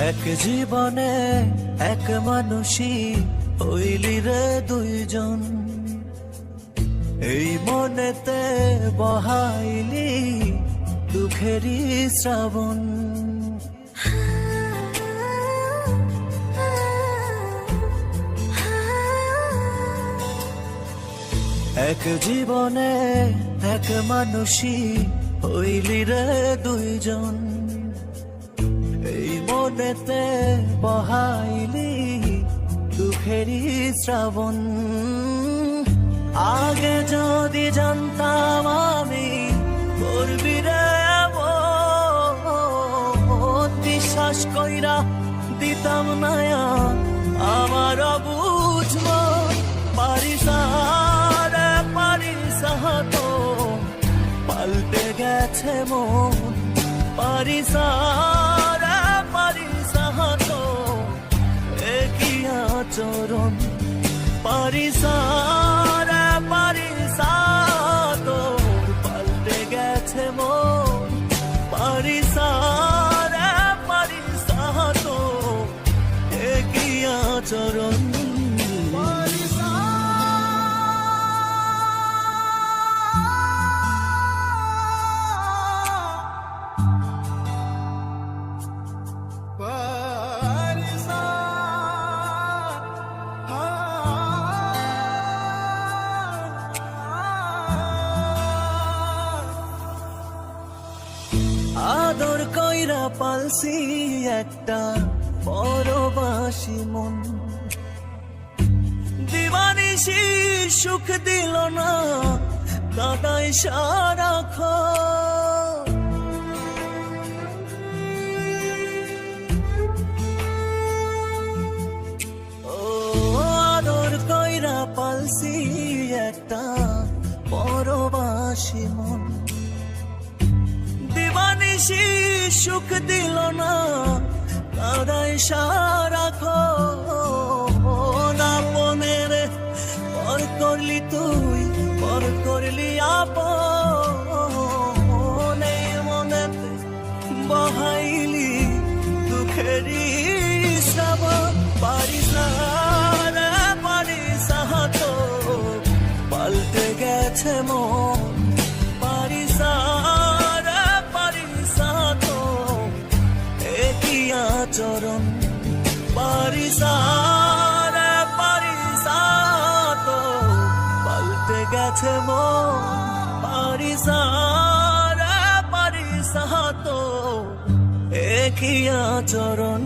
এক জীবনে এক মানুষই হইলি রে দুইজন, এই মনেতে বহাইলি দুঃখেরই শ্রাবণ। এক জীবনে এক মানুষই হইলি রে দুইজন, এই মনেতে বহাইলি দুঃখেরই শ্রাবণ। আগে যদি জানতাম আমি করবি রে এমন, বিশ্বাস কইরা দিতাম না আমার বুঝব। পারিস রে পারিস তো পাল্টে গেছে মন, পারিস রে পারিস তো একই আচরণ। পারিস রে পারিস তো পাল্টে গেছে মন, পারিস রে পারিস তো একই আচরণ। আদর কইরা পালছি একটা পরবাসী মন, দিবানিশি সুখ দিল না কাদাই সারাক্ষণ। ও আদর কইরা পালছি একটা পরবাসী মন, দিবানিশি সুখ দিল না কাদাই সারাক্ষণ। আপনের পর করলি তুই, পর করলি আপন, এই মনেতে বহাইলি দুঃখেরই শ্রাবণ। পারিস রে পারিস তো পাল্টে গেছে মন, পারিস আচরণ। পারিস রে পারিস তো পাল্টে গেছে মন, পারিস রে পারিস তো একই আচরণ।